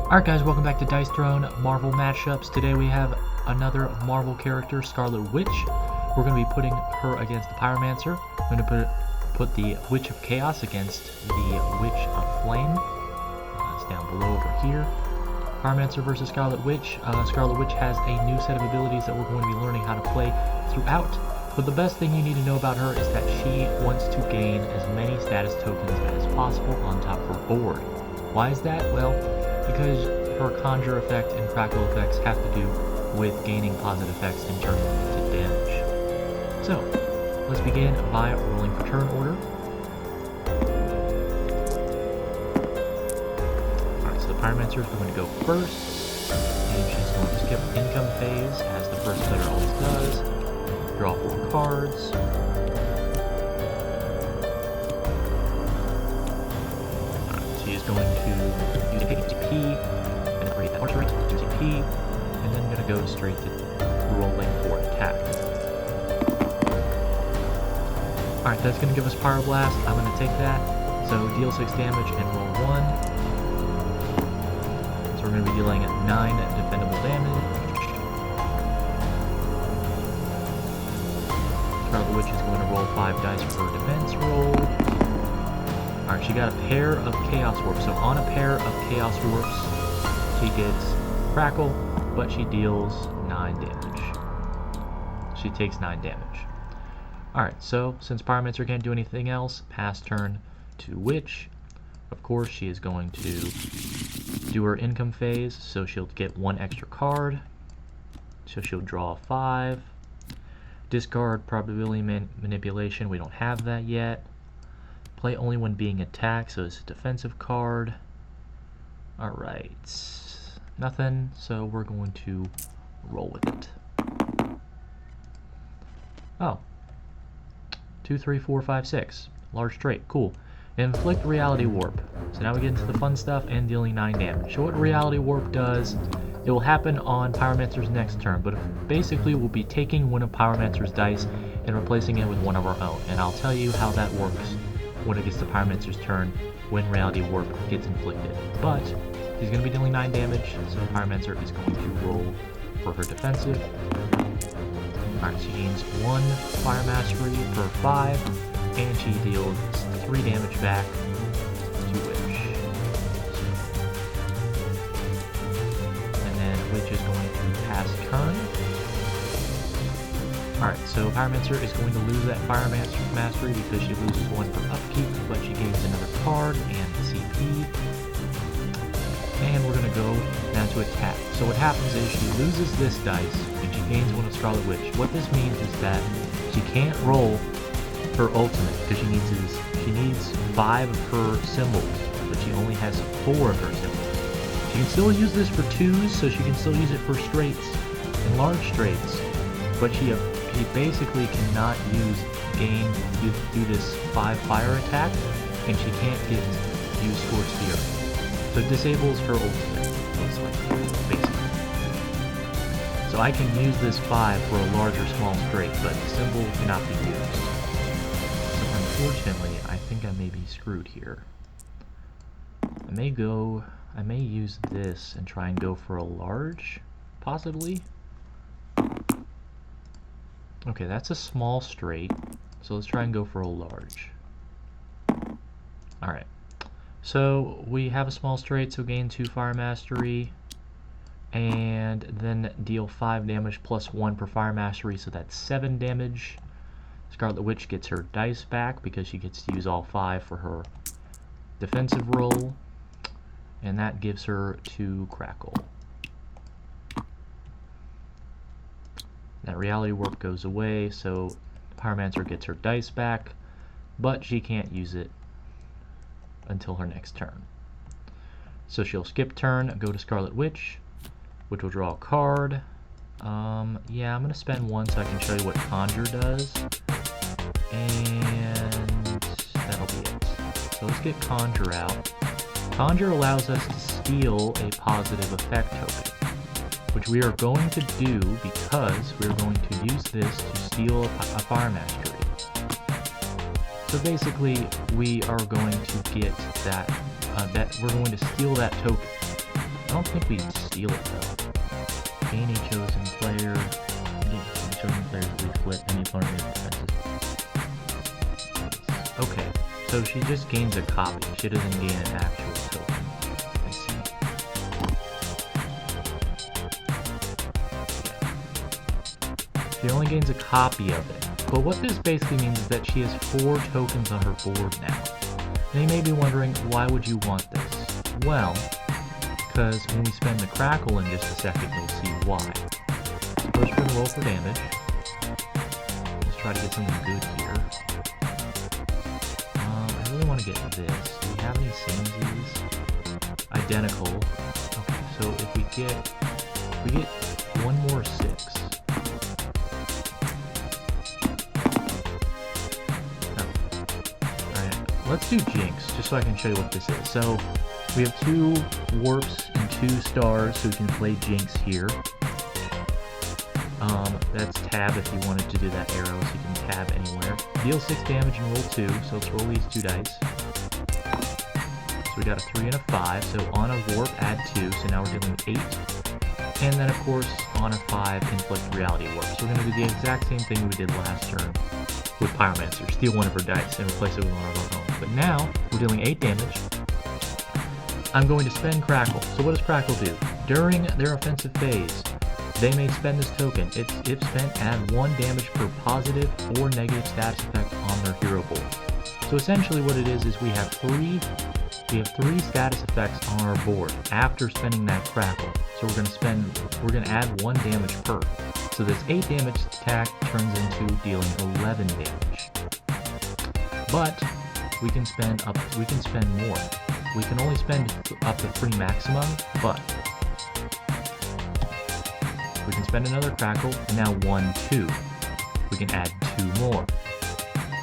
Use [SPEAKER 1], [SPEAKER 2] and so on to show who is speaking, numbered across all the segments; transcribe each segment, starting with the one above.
[SPEAKER 1] Alright guys, welcome back to Dice Throne Marvel Matchups. Today we have another Marvel character, Scarlet Witch. We're going to be putting her against the Pyromancer. We're going to put the Witch of Chaos against the Witch of Flame. It's down below over here. Pyromancer versus Scarlet Witch. Scarlet Witch has a new set of abilities that we're going to be learning how to play throughout. But the best thing you need to know about her is that she wants to gain as many status tokens as possible on top of her board. Why is that? Well, because her conjure effect and crackle effects have to do with gaining positive effects and turning them into damage. So, let's begin by rolling for turn order. Alright, so the Pyromancer is going to go first, and she's going to skip income phase, as the first player always does. Draw 4 cards. Alright, she is going to use a HP, and upgrade that archer rate to HP, and then going to go straight to rolling for an attack. Alright, that's going to give us Pyroblast. I'm going to take that. So deal 6 damage and roll 1. So we're going to be dealing 9 defendable damage. Scarlet Witch is going to roll 5 dice for her defense roll. Alright, she got a pair of Chaos Warps. So on a pair of Chaos Warps, she gets Crackle, but she deals 9 damage. She takes 9 damage. Alright, so since Pyromancer can't do anything else, pass turn to Witch. Of course, she is going to do her income phase, so she'll get 1 extra card. So she'll draw 5. Discard probability manipulation, we don't have that yet. Play only when being attacked, so it's a defensive card. Alright, nothing, so we're going to roll with it. Oh. 2, 3, 4, 5, 6. Large trait, cool. Inflict Reality Warp. So now we get into the fun stuff and dealing 9 damage. So what Reality Warp does, it will happen on Pyromancer's next turn, but basically we'll be taking one of Pyromancer's dice and replacing it with one of our own. And I'll tell you how that works when it gets to Pyromancer's turn when Reality Warp gets inflicted. But he's going to be dealing 9 damage, so Pyromancer is going to roll for her defensive. Alright, she gains 1 Fire Mastery per 5, and she deals 3 damage back to Witch. And then Witch is going to pass turn. Alright, so Pyromancer is going to lose that Fire Mastery because she loses 1 for upkeep, but she gains another card and CP. And we're going to go down to attack. So what happens is she loses this dice, and she gains 1 of Scarlet Witch. What this means is that she can't roll her ultimate, because she needs 5 of her symbols, but she only has 4 of her symbols. She can still use this for 2s, so she can still use it for straights and large straights, but she basically cannot do this 5 fire attack, and she can't use Scorched Fury. So it disables her ultimate, most likely, basically. So I can use this 5 for a large or small straight, but the symbol cannot be used. So unfortunately, I think I may be screwed here. I may use this and try and go for a large, possibly. Okay, that's a small straight, so let's try and go for a large. Alright, so we have a small straight, so gain 2 Fire Mastery, and then deal 5 damage plus 1 per Fire Mastery, so that's 7 damage. Scarlet Witch gets her dice back because she gets to use all 5 for her defensive roll, and that gives her 2 Crackle. That Reality Warp goes away, so Pyromancer gets her dice back, but she can't use it until her next turn. So she'll skip turn, go to Scarlet Witch, which will draw a card. Yeah, I'm going to spend 1 so I can show you what Conjure does, and that'll be it. So let's get Conjure out. Conjure allows us to steal a positive effect token, which we are going to do because we're going to use this to steal a Fire Mastery. So basically, we are going to get that, we're going to steal that token. don't think we steal it though. Gain a chosen player. Gain chosen player's leaflet. Any opponent makes defenses. Okay, so she just gains a copy. She doesn't gain an actual token. I see. Yeah. She only gains a copy of it. But what this basically means is that she has 4 tokens on her board now. And you may be wondering, why would you want this? Well, because when we spend the crackle in just a second, you'll see why. First, we're going to roll for damage. Let's try to get something good here. I really want to get this. Do we have any samesies? Identical. Okay, so if we get one more 6. Let's do Jinx, just so I can show you what this is. So, we have 2 warps and 2 stars, so we can play Jinx here. That's tab if you wanted to do that arrow, so you can tab anywhere. Deal 6 damage and roll 2, so let's roll these 2 dice. So we got a 3 and a 5, so on a warp, add 2, so now we're dealing 8. And then, of course, on a 5, inflict reality warp. So we're going to do the exact same thing we did last turn with Pyromancer. Steal one of her dice and replace it with one of our own. But now, we're dealing 8 damage. I'm going to spend Crackle. So what does Crackle do? During their offensive phase, they may spend this token. If spent, add 1 damage per positive or negative status effect on their hero board. So essentially what it is we have 3 status effects on our board after spending that Crackle. So we're going to add 1 damage per. So this 8 damage attack turns into dealing 11 damage. But we can spend more. We can only spend up to 3 maximum, but we can spend another Crackle, and now 1, 2. We can add 2 more.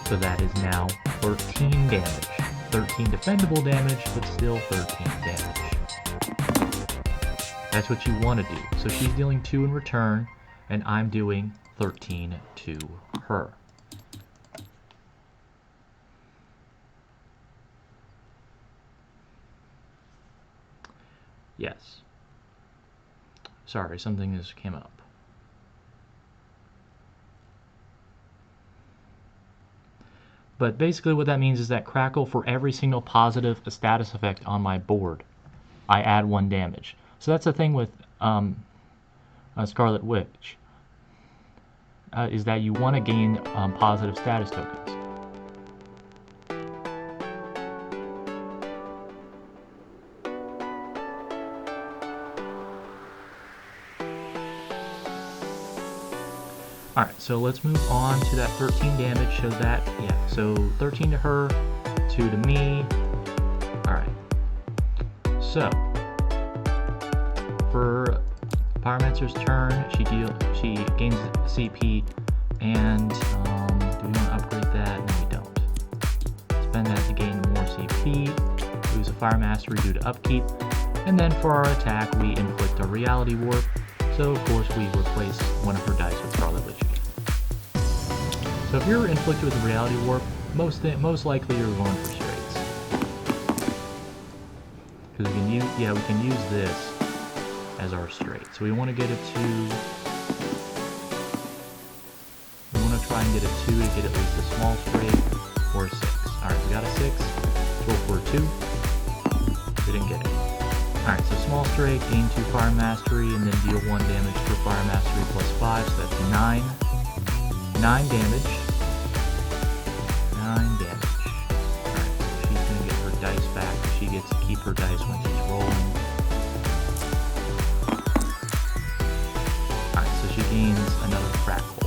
[SPEAKER 1] So that is now 13 damage. 13 defendable damage, but still 13 damage. That's what you want to do. So she's dealing 2 in return, and I'm doing 13 to her. Yes. Sorry, something just came up. But basically what that means is that Crackle, for every single positive status effect on my board, I add 1 damage. So that's the thing with Scarlet Witch, is that you want to gain positive status tokens. Alright, so let's move on to that 13 damage, so that, yeah, so 13 to her, 2 to me. Alright, so, for Pyromancer's turn, she gains CP, and, do we want to upgrade that? No, we don't. Spend that to gain more CP, lose a Fire Mastery due to upkeep, and then for our attack, we inflict a Reality Warp. So, of course, we replace one of her dice with Scarlet Witch again. So if you're inflicted with a Reality Warp, most likely you're going for straights. Because we can use this as our straight. So we want to get a 2. We want to try and get a 2 to get at least a small straight, or a 6. Alright, we got a 6. Let's roll for a 2. Didn't get it. Alright, so small straight, gain 2 Fire Mastery, and then deal 1 damage for Fire Mastery plus 5, so that's 9. 9 damage. 9 damage. Alright, so she's going to get her dice back. She gets to keep her dice when she's rolling. Alright, so she gains another Crackle.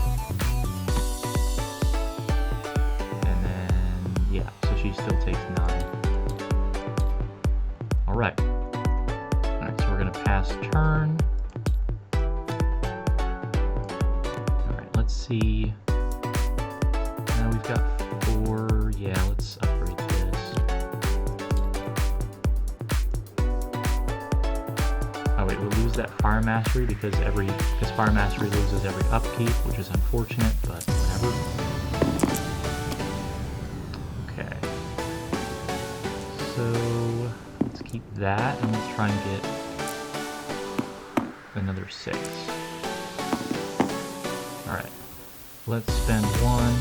[SPEAKER 1] And then, yeah, so she still takes 9. Alright. We're going to pass turn. Alright, let's see. Now we've got 4. Yeah, let's upgrade this. Oh wait, we'll lose that Fire Mastery because Fire Mastery loses every upkeep, which is unfortunate, but whatever. Okay. So let's keep that, and let's try and get another 6. Alright, let's spend 1,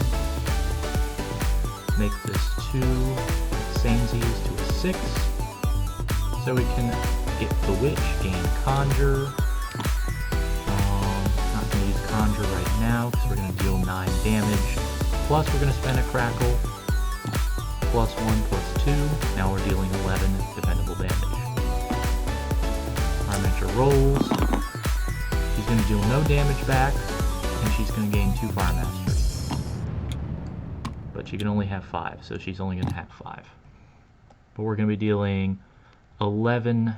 [SPEAKER 1] make this 2 samesies to a 6, so we can get the Witch, gain Conjure. Not going to use Conjure right now because we're going to deal 9 damage, plus we're going to spend a Crackle, plus 1 plus 2, now we're dealing 11 defendable damage. Pyromancer rolls, she's going to deal no damage back, and she's going to gain 2 Fire Mastery. But she can only have 5, so she's only going to have 5. But we're going to be dealing 11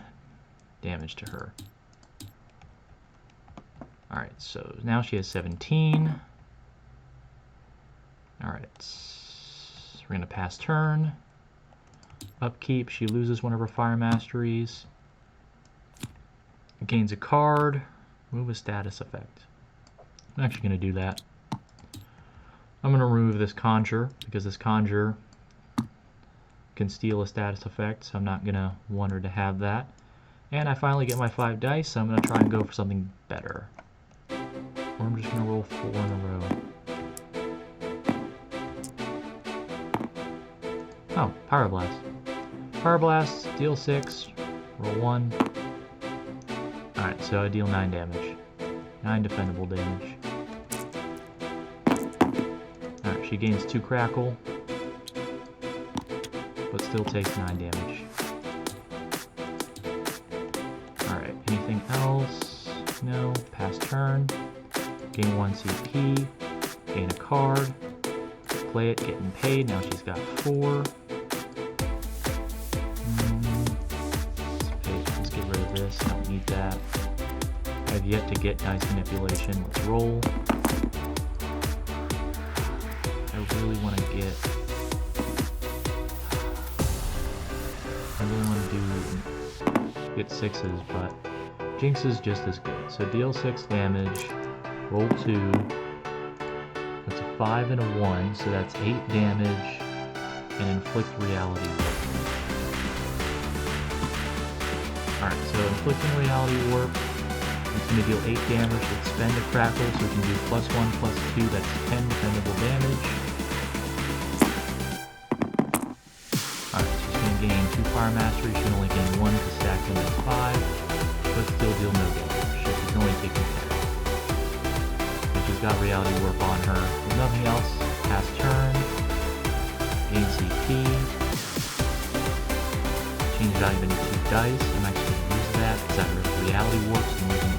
[SPEAKER 1] damage to her. Alright, so now she has 17. Alright, we're going to pass turn. Upkeep, she loses one of her Fire Masteries. Gains a card. Remove a status effect. I'm actually going to do that. I'm going to remove this Conjure, because this Conjure can steal a status effect, so I'm not going to want her to have that. And I finally get my 5 dice, so I'm going to try and go for something better. Or I'm just going to roll 4 in a row. Oh, Pyroblast. Pyroblast, deal 6, roll 1. Alright, so I deal 9 damage. 9 defendable damage. Alright, she gains 2 Crackle, but still takes 9 damage. Alright, anything else? No. Pass turn. Gain 1 CP. Gain a card. Play it, getting paid. Now she's got 4. Let's get rid of this. Don't need that. I have yet to get dice manipulation. Let's roll. I really want to get 6s, but Jinx is just as good. So deal 6 damage, roll 2. That's a 5 and a 1, so that's 8 damage, and inflict reality warp. Alright, so inflicting reality warp, it's going to deal 8 damage, let's spend a Crackle, so we can do +1, +2, that's 10 defendable damage. Alright, she's going to gain 2 Fire Mastery, she can only gain 1 to stack them as 5, but still deal no damage, so she's only taking 10. But she's got reality warp on her. With nothing else, pass turn, gain CP, change value into 2 dice. I'm actually going to use that because I have reality warps and we can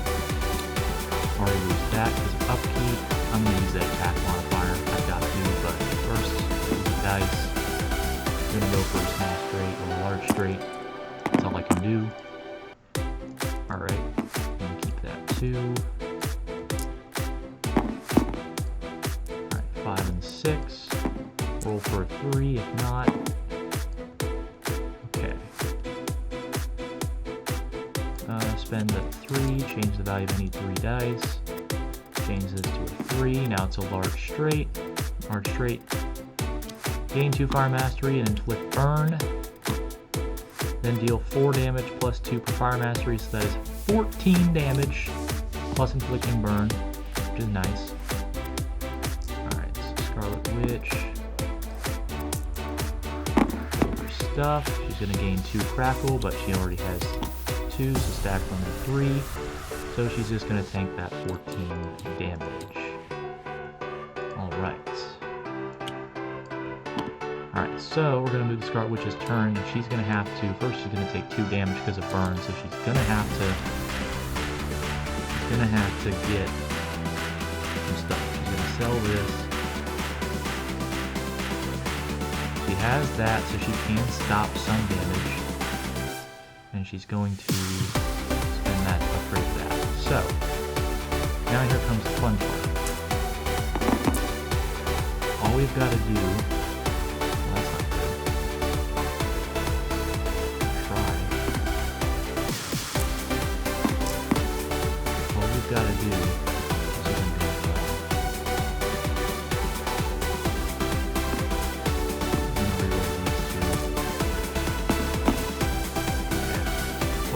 [SPEAKER 1] already lose that because of upkeep. I'm going to use that attack modifier. I've got to, but first, use the dice. I'm going to go for a small straight or a large straight. That's all I can do. Alright, I'm going to keep that 2. 5 and 6. Roll for a 3 if not. Okay. Spend the 3, change the value of any 3 dice. Change this to a 3. Now it's a large straight. Large straight. Gain 2 Fire Mastery and inflict burn. Then deal 4 damage plus 2 per Fire Mastery, so that is 14 damage plus inflicting burn, which is nice. Scarlet Witch. Her stuff. She's going to gain 2 Crackle, but she already has 2, so stack them to 3. So she's just going to tank that 14 damage. Alright. Alright, so we're going to move the Scarlet Witch's turn, and she's going to have to, first she's going to take 2 damage because of burn, so she's going to have to get some stuff. She's going to sell this. She has that, so she can stop some damage, and she's going to spend that to upgrade that. So, now here comes the fun part. All we've got to do, well, that's not good. Try. All we've got to do is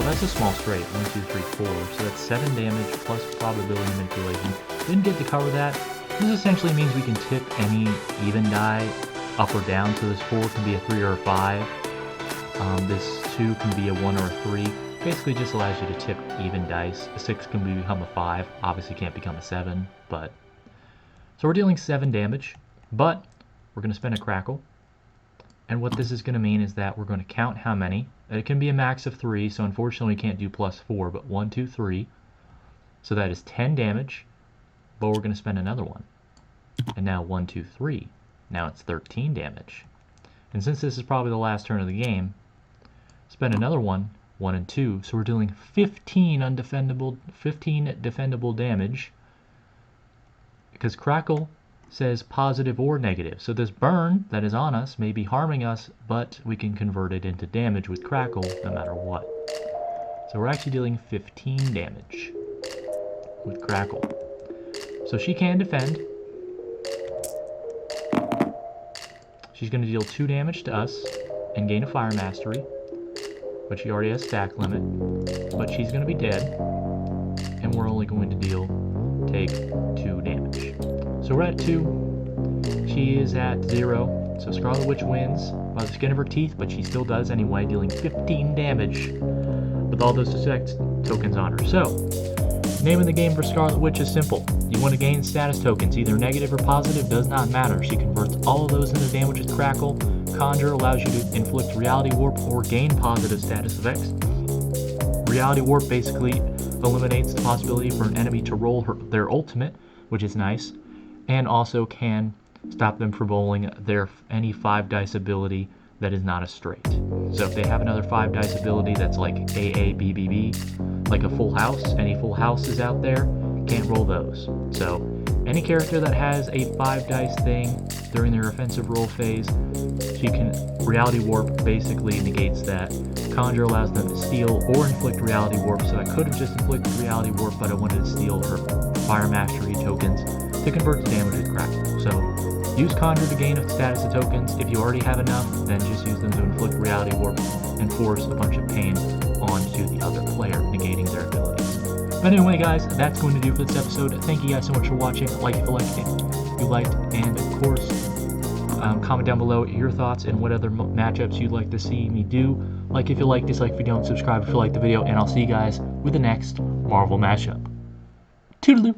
[SPEAKER 1] that's a small straight. 1, 2, 3, 4. So that's 7 damage plus probability manipulation. Didn't get to cover that. This essentially means we can tip any even die up or down. So this 4 can be a 3 or a 5. This 2 can be a 1 or a 3. Basically just allows you to tip even dice. A 6 can become a 5. Obviously can't become a 7, but... So we're dealing 7 damage, but we're going to spend a crackle. And what this is going to mean is that we're going to count how many. It can be a max of 3, so unfortunately we can't do plus 4, but 1, 2, 3. So that is 10 damage, but we're going to spend another one. And now 1, 2, 3. Now it's 13 damage. And since this is probably the last turn of the game, spend another one, 1 and 2. So we're dealing 15 defendable damage. Because Crackle says positive or negative. So this burn that is on us may be harming us, but we can convert it into damage with Crackle no matter what. So we're actually dealing 15 damage with Crackle. So she can defend. She's going to deal 2 damage to us and gain a Fire Mastery, but she already has stack limit. But she's going to be dead, and we're only going to take 2 damage. So we're at 2. She is at 0. So Scarlet Witch wins by the skin of her teeth, but she still does anyway, dealing 15 damage with all those effect tokens on her. So, name of the game for Scarlet Witch is simple. You want to gain status tokens, either negative or positive, does not matter. She converts all of those into damage with Crackle. Conjure allows you to inflict Reality Warp or gain positive status effects. Reality Warp basically eliminates the possibility for an enemy to roll their ultimate, which is nice, and also can stop them from rolling any 5 dice ability that is not a straight. So if they have another 5 dice ability that's like AA, BBB, like a full house, any full houses out there, can't roll those. So any character that has a 5 dice thing during their offensive roll phase, she can Reality Warp basically negates that. Conjure allows them to steal or inflict Reality Warp, so I could have just inflicted Reality Warp, but I wanted to steal her Fire Mastery tokens to convert the damage with Crackle. So use Conjure to gain a status of tokens. If you already have enough, then just use them to inflict Reality Warp and force a bunch of pain onto the other player, negating their abilities. But anyway, guys, that's going to do for this episode. Thank you guys so much for watching. Like if you liked, and of course, comment down below your thoughts and what other matchups you'd like to see me do. Like if you like, dislike if you don't, subscribe if you like the video, and I'll see you guys with the next Marvel matchup. Toodaloo!